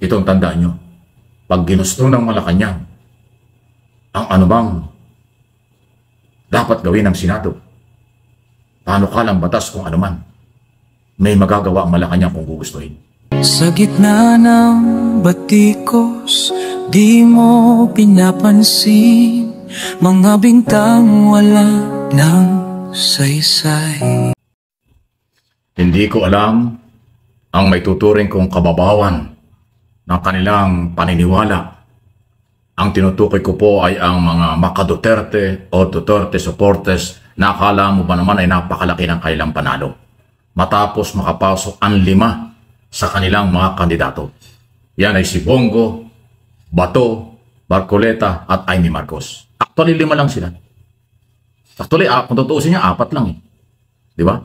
Itong tandaan nyo, pag ginusto ng Malacanang ang anumang dapat gawin ng Senado, panukalang batas kung anuman, may magagawa ang Malacanang kung gugustuhin. Sa gitna ng batikos, di mo pinapansin mga bintang wala ng saysay. Hindi ko alam ang may tuturing kong kababawan ng kanilang paniniwala. Ang tinutukoy ko po ay ang mga maka-Duterte o Duterte supporters na akala mo ba naman ay napakalaki ng kanilang panalo matapos makapasok ang 5 sa kanilang mga kandidato. Yan ay si Bongo, Bato, Marcoleta at Amy Marcos. Actually 5 lang sila. Actually, kung tutuusin niya, 4 lang eh. Di ba?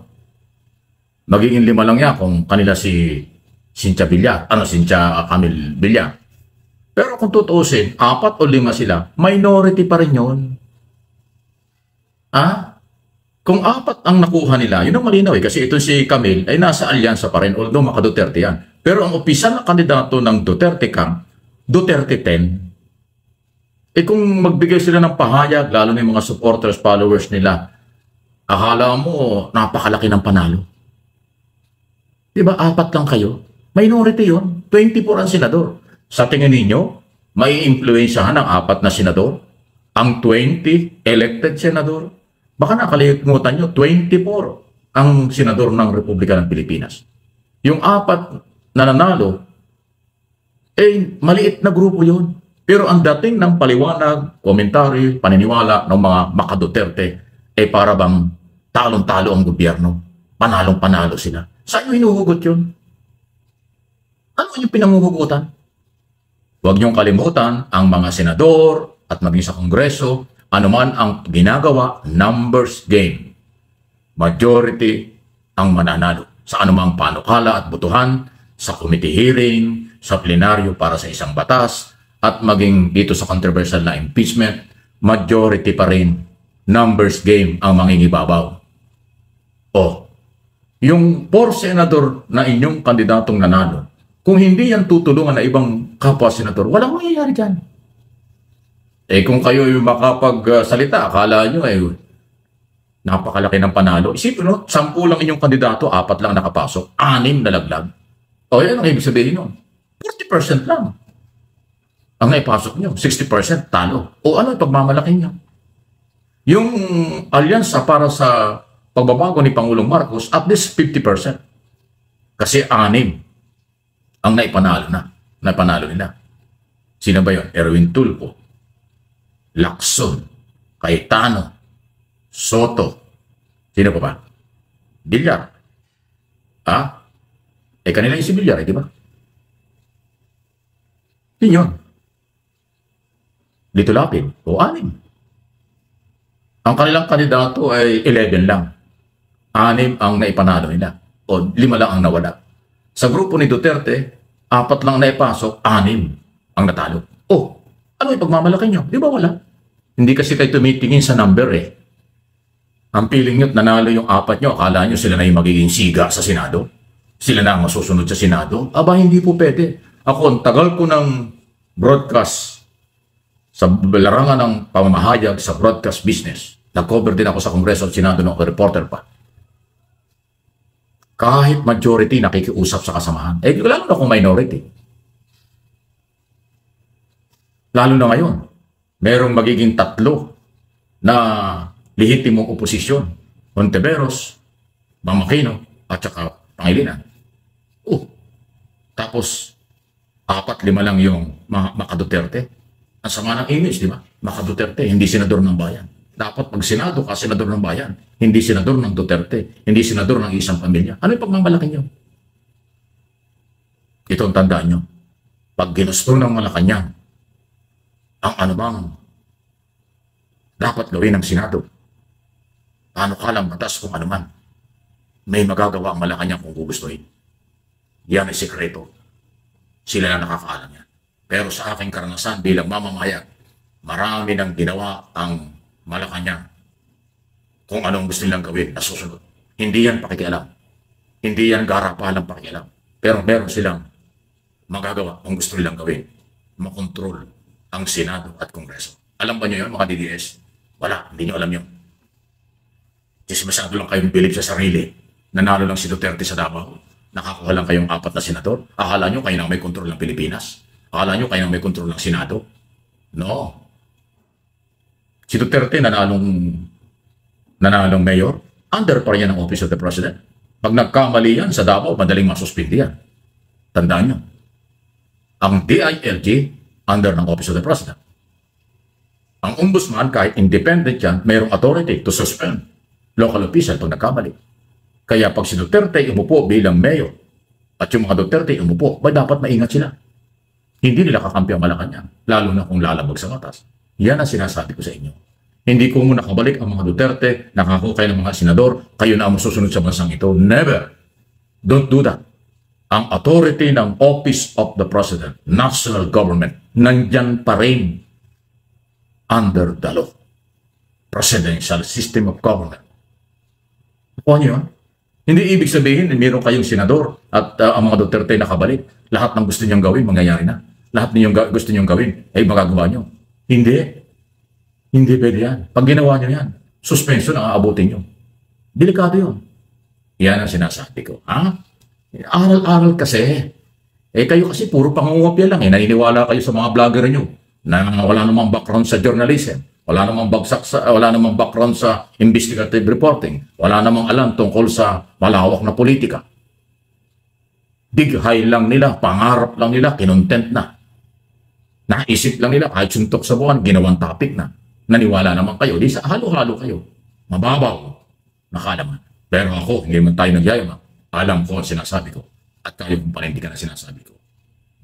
Magiging 5 lang yan kung kanila si Cynthia Villar, Cynthia Camille Villar. Pero kung tutuusin, 4 o 5 sila, minority pa rin yun. Kung 4 ang nakuha nila, yun ang malinaw eh. Kasi itong si Camille ay nasa alyansa pa rin, although maka-Duterte yan. Pero ang opisyal na kandidato ng Duterte Camp, Duterte 10, kung magbigay sila ng pahayag, lalo na yung mga supporters, followers nila, akala mo napakalaki ng panalo. Diba, 4 lang kayo? Minority yun. 24 ang senador. Sa tingin ninyo, may influensyahan ng 4 na senador? Ang 20 elected senador? Baka nakalimutan nyo, 24 ang senador ng Republika ng Pilipinas. Yung 4 na nanalo, maliit na grupo yun. Pero ang dating ng paliwanag, komentary, paniniwala ng mga maka-Duterte, para bang talong-talo ang gobyerno. Panalong-panalo sila. Saan nyo hinuhugot yun? Ano yung pinanguhugutan? Huwag niyong kalimutan ang mga senador at maging sa Kongreso, anuman ang ginagawa, numbers game. Majority ang mananalo sa anumang panukala at butuhan, sa committee hearing, sa plenaryo para sa isang batas, at maging dito sa controversial na impeachment, majority pa rin, numbers game ang mangingibabaw. Yung 4 senador na inyong kandidatong nanalo, kung hindi yan tutulungan na ibang kapwa senador, walang mangyayari dyan. Kung kayo yung makapagsalita, akala nyo napakalaki ng panalo. Isipin mo, 10 lang inyong kandidato, 4 lang nakapasok, 6 nalaglag. Yan ang ibig sabihin nun. 40% lang ang naipasok nyo, 60% talo. Ano yung pagmamalaki nyo? Yung alyansa para sa pagbabago ni Pangulong Marcos, at least 50%. Kasi 6 ang naipanalo nila. Sino ba yun? Erwin Tulfo, Lacson, Cayetano, Soto. Sino pa ba? Villar. Kanila yung si Villar, di ba? Yun yun. Dito Lapid, 6. Ang kanilang kandidato ay 11 lang. 6 ang naipanalo nila. 5 lang ang nawala. Sa grupo ni Duterte, 4 lang naipasok, 6 ang natalo. Ano yung pagmamalaki nyo? Di ba wala? Hindi kasi kayo tumitingin sa number Ang feeling nyo't nanalo yung 4 nyo, akala nyo sila na yung magiging siga sa Senado? Sila na ang masusunod sa Senado? Hindi po pwede. Ako, ang tagal ko ng broadcast sa larangan ng pamamahayag sa broadcast business. Nag-cover din ako sa Kongreso at Senado nung reporter pa. Kahit majority nakikiusap sa kasamahan. Lalo na kung minority. Lalo na ngayon, merong magiging 3 na lehitimong oposisyon. Hontiveros, Bang Aquino, at saka Pangilinan. Tapos, 4-5 lang yung maka-Duterte. Ang sama ng image, di ba? Maka-Duterte, hindi senador ng bayan. Dapat pag senado ka, senador ng bayan. Hindi senador ng Duterte. Hindi senador ng isang pamilya. Ano yung pagmamalaki nyo? Ito ang tandaan nyo. Pag ginusto ng Malacanang ang anumang dapat gawin ng Senado, panukalang batas kung anuman, may magagawa ang Malacanang kung gugustuhin. Yan ay sekreto. Sila na nakakaalam yan. Pero sa aking karanasan bilang mamamahayag, marami nang ginawa ang Malacanang kung anong gusto nilang gawin na susunod. Hindi yan pakikialam. Hindi yan garapalang pakikialam. Pero meron silang magagawa kung gusto nilang gawin. Makontrol ang Senado at Kongreso. Alam ba nyo yun, mga DDS? Wala, hindi nyo alam yun. Kasi masyado lang kayong bilib sa sarili. Nanalo lang si Duterte sa Davao. Nakakuha lang kayong 4 na senador. Akala nyo kayo nang may kontrol ng Pilipinas? Akala nyo kayo nang may kontrol ng Senado? No. Si Duterte nanalong mayor, under pa rin yan ang Office of the President. Pag nagkamali yan sa Davao, madaling masuspindi yan. Tandaan nyo. Ang DILG, under ng Office of the President. Ang Ombudsman, kahit independent yan, mayroong authority to suspend local official pag nagkamali. Kaya pag si Duterte umupo bilang mayor at yung mga Duterte umupo, ba dapat maingat sila? Hindi nila kakampi ang Malacanang, lalo na kung lalabag sa batas. Yan ang sinasabi ko sa inyo. Hindi ko muna kabalik ang mga Duterte, nakako kayo ng mga senador, kayo na ang masusunod sa bansang ito. Never. Don't do that. Ang authority ng Office of the President, national government, nandyan pa rin under the law. Presidential system of government. Kuha niyo yun? Hindi ibig sabihin, meron kayong senador at ang mga Duterte nakabalik. Lahat ng gusto niyong gawin, mangyayari na. Lahat ng gusto niyong gawin, ay magagawa niyo. Hindi. Hindi pwede yan. Pag ginawa niyo yan, suspension ang aabutin niyo. Delikado yun. Yan ang sinasabi ko. Ha? Aral-aral kasi. Kayo kasi puro pangungopia lang. Naniniwala kayo sa mga vlogger niyo na wala namang background sa journalism. Wala namang background sa investigative reporting. Wala namang alam tungkol sa malawak na politika. Dighay lang nila, pangarap lang nila, kinontent na. Naisip lang nila, kahit suntok sa buwan, ginawang topic na. Naniwala naman kayo, di sa halo-halo kayo. Mababaw, nakalaman. Pero ako, hindi man tayo nagyayama. Alam ko ang sinasabi ko. At kayo kung panindigan ang sinasabi ko.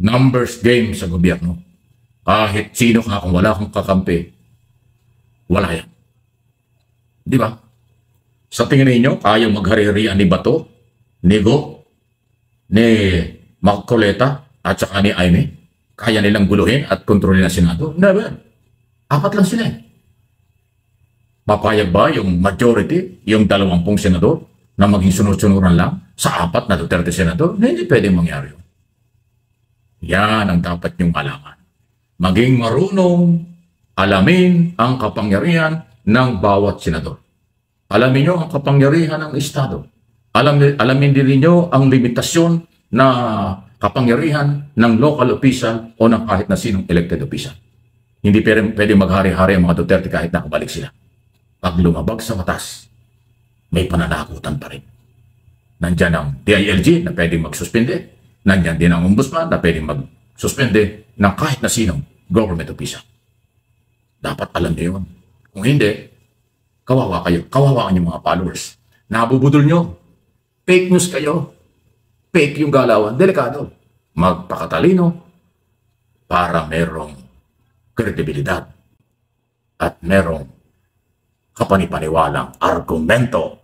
Numbers game sa gobyerno. Kahit sino ka, kung wala kang kakampi, wala yan. Di ba? Sa tingin ninyo, kaya maghari-harian ni Bato, ni Go, ni Marcoleta, at saka ni Aimee? Kaya nilang guluhin at kontrolin ang Senado? Never. 4 lang sila. Papayag ba yung majority, yung 20 senador, na maging sunod-sunuran lang sa 4 na Duterte senador? Hindi pwedeng mangyari yun. Yan ang dapat niyong malaman. Maging marunong alamin ang kapangyarihan ng bawat senador. Alamin nyo ang kapangyarihan ng Estado. Alamin din niyo ang limitasyon na kapangyarihan ng local official o ng kahit na sinong elected official. Hindi pwede maghari-hari ang mga Duterte kahit nakabalik sila. Pag lumabag sa batas, may pananagutan pa rin. Nandyan ang DILG na pwedeng magsuspende. Nandyan din ang Ombudsman na pwedeng magsuspende ng kahit na sinong government official. Dapat alam niyo yun. Kung hindi, kawawa kayo. Kawawa ang mga followers. Nabubudol nyo. Fake news kayo. Fake yung galawan. Delikado. Magpakatalino para merong kredibilidad at merong kapanipaniwalang argumento.